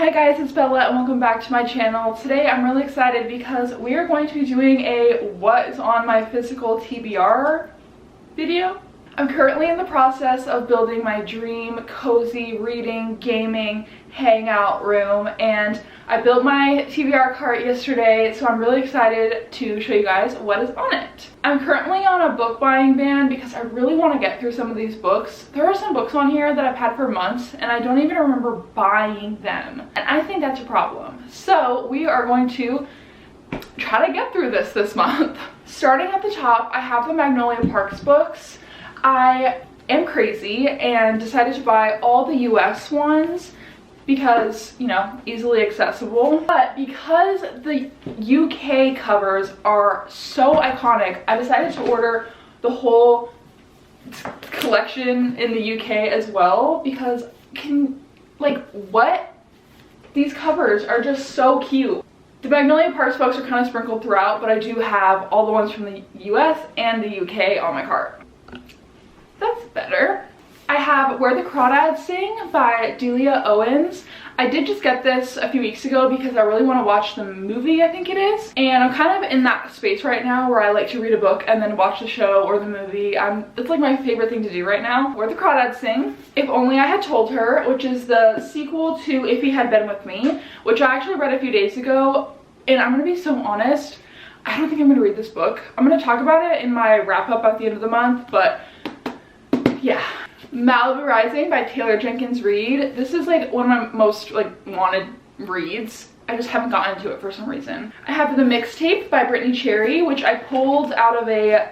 Hi guys, it's Bella and welcome back to my channel. Today I'm really excited because we are going to be doing a what is on my physical TBR video. I'm currently in the process of building my dream cozy reading, gaming, hangout room, and I built my TBR cart yesterday, so I'm really excited to show you guys what is on it. I'm currently on a book buying ban because I really want to get through some of these books. There are some books on here that I've had for months and I don't even remember buying them, and I think that's a problem. So we are going to try to get through this month. Starting at the top, I have the Magnolia Parks books. I am crazy and decided to buy all the US ones because, you know, easily accessible. But because the UK covers are so iconic, I decided to order the whole collection in the UK as well because these covers are just so cute. The Magnolia Parks books are kind of sprinkled throughout, but I do have all the ones from the US and the UK on my cart. That's better. I have Where the Crawdads Sing by Delia Owens. I did just get this a few weeks ago because I really want to watch the movie, I think it is. And I'm kind of in that space right now where I like to read a book and then watch the show or the movie. It's like my favorite thing to do right now. Where the Crawdads Sing. If Only I Had Told Her, which is the sequel to If He Had Been With Me, which I actually read a few days ago. And I'm going to be so honest, I don't think I'm going to read this book. I'm going to talk about it in my wrap up at the end of the month, but yeah. Malibu Rising by Taylor Jenkins Reid. This is like one of my most wanted reads. I just haven't gotten into it for some reason. I have The Mixtape by Brittany Cherry, which I pulled out of a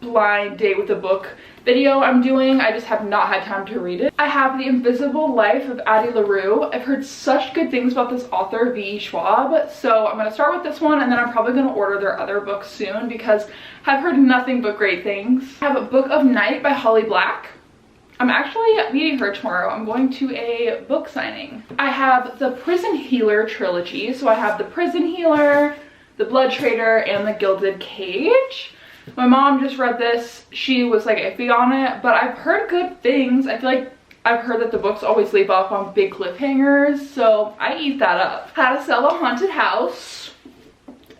blind date with a book video I'm doing. I just have not had time to read it. I have The Invisible Life of Addie LaRue. I've heard such good things about this author, V.E. Schwab, so I'm going to start with this one and then I'm probably going to order their other books soon because I've heard nothing but great things. I have a Book of Night by Holly Black. I'm actually meeting her tomorrow. I'm going to a book signing. I have the Prison Healer trilogy. So I have The Prison Healer, The Blood Trader, and The Gilded Cage. My mom just read this. She was like iffy on it, but I've heard good things. I feel like I've heard that the books always leave off on big cliffhangers, so I eat that up. How to Sell a Haunted House.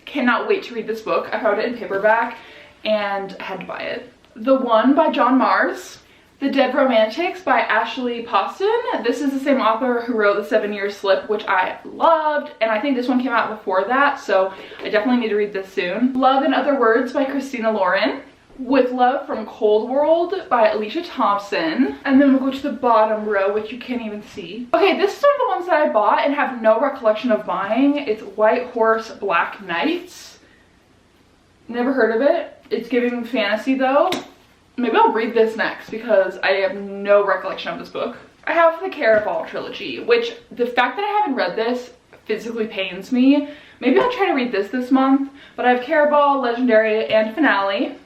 Cannot wait to read this book. I found it in paperback and I had to buy it. The One by John Mars. The Dead Romantics by Ashley Poston. This is the same author who wrote The 7 Year Slip, which I loved, and I think this one came out before that, so I definitely need to read this soon. Love in Other Words by Christina Lauren. With Love from Cold World by Alicia Thompson. And then we'll go to the bottom row, which you can't even see. Okay, this is one of the ones that I bought and have no recollection of buying. It's White Horse Black Knights. Never heard of it. It's giving fantasy though. Maybe I'll read this next because I have no recollection of this book. I have the Caraval trilogy, which the fact that I haven't read this physically pains me. Maybe I'll try to read this month, but I have Caraval, Legendary, and Finale.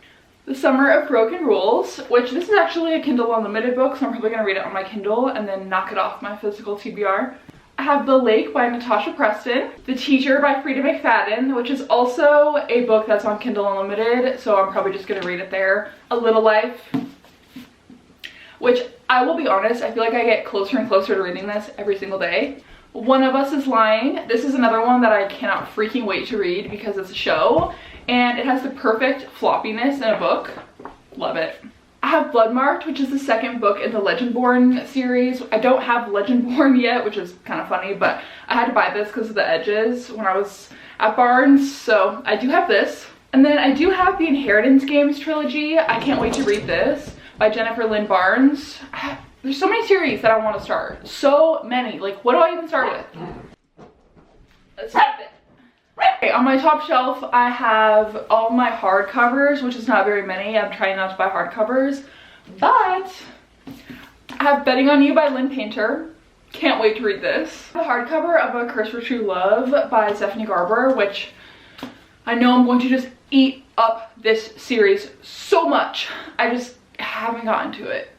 The Summer of Broken Rules, which this is actually a Kindle Unlimited book, so I'm probably gonna read it on my Kindle and then knock it off my physical TBR. I have The Lake by Natasha Preston. The Teacher by Frida McFadden, which is also a book that's on Kindle Unlimited, so I'm probably just gonna read it there. A Little Life, which I will be honest, I feel like I get closer and closer to reading this every single day. One of Us is Lying. This is another one that I cannot freaking wait to read because it's a show, and it has the perfect floppiness in a book. Love it. I have Bloodmarked, which is the second book in the Legendborn series. I don't have Legendborn yet, which is kind of funny, but I had to buy this because of the edges when I was at Barnes, so I do have this. And then I do have the Inheritance Games trilogy. I can't wait to read this by Jennifer Lynn Barnes. There's so many series that I want to start. So many. Like, what do I even start with? Let's start it. Okay, on my top shelf, I have all my hardcovers, which is not very many. I'm trying not to buy hardcovers, but I have Betting on You by Lynn Painter. Can't wait to read this. The hardcover of A Curse for True Love by Stephanie Garber, which I know I'm going to just eat up this series so much. I just haven't gotten to it.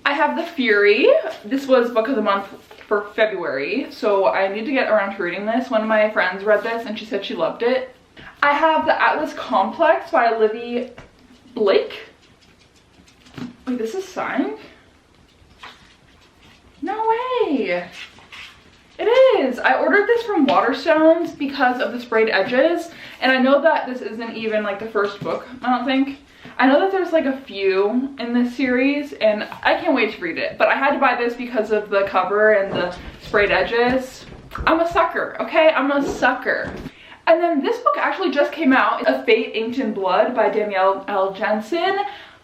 I have The Fury. This was book of the month for February, so I need to get around to reading this. One of my friends read this and she said she loved it. I have The Atlas Complex by Livy Blake. Wait, this is signed? No way! It I ordered this from Waterstones because of the sprayed edges, and I know that this isn't even like the first book, I don't think. I know that there's like a few in this series, and I can't wait to read it, but I had to buy this because of the cover and the sprayed edges. I'm a sucker, okay? I'm a sucker. And then this book actually just came out, A Fate Inked in Blood by Danielle L. Jensen.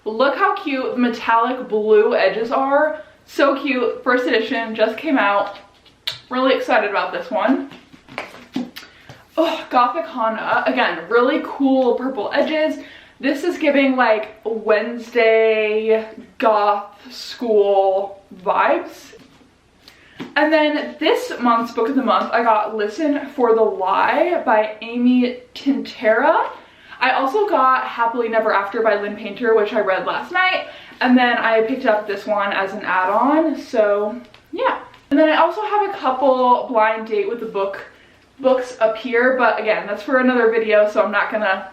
Look how cute the metallic blue edges are. So cute. First edition just came out. Really excited about this one. Oh, Gothic Hana. Again, really cool purple edges. This is giving like Wednesday goth school vibes. And then this month's book of the month, I got Listen for the Lie by Amy Tintera. I also got Happily Never After by Lynn Painter, which I read last night. And then I picked up this one as an add-on, so yeah. And then I also have a couple blind date with the books up here, but again, that's for another video, so I'm not gonna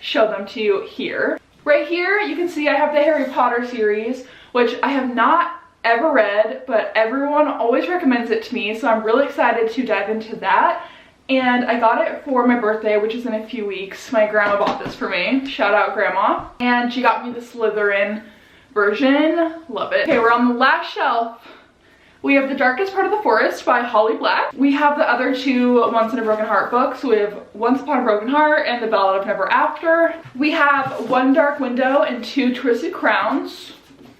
show them to you here. Right here, you can see I have the Harry Potter series, which I have not ever read, but everyone always recommends it to me, so I'm really excited to dive into that. And I got it for my birthday, which is in a few weeks. My grandma bought this for me. Shout out grandma. And she got me the Slytherin version. Love it. Okay, we're on the last shelf. We have The Darkest Part of the Forest by Holly Black. We have the other two Once in a Broken Heart books. We have Once Upon a Broken Heart and The Ballad of Never After. We have One Dark Window and Two Twisted Crowns.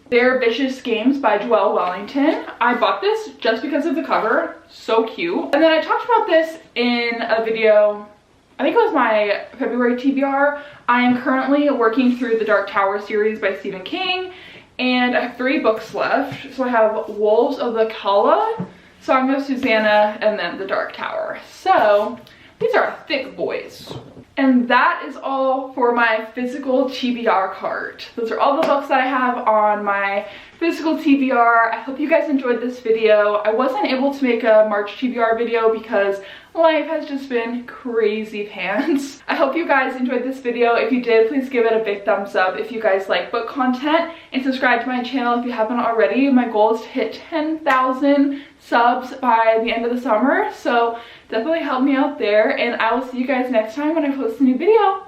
They're Vicious Games by Joelle Wellington. I bought this just because of the cover. So cute. And then I talked about this in a video, I think it was my February TBR. I am currently working through the Dark Tower series by Stephen King, and I have 3 books left. So I have Wolves of the Kala, Song of Susanna, and then The Dark Tower. So these are thick boys. And that is all for my physical TBR cart. Those are all the books that I have on my physical TBR. I hope you guys enjoyed this video. I wasn't able to make a March TBR video because life has just been crazy pants. I hope you guys enjoyed this video. If you did, please give it a big thumbs up if you guys like book content, and subscribe to my channel if you haven't already. My goal is to hit 10,000 subs by the end of the summer, so definitely help me out there, and I will see you guys next time when I post a new video.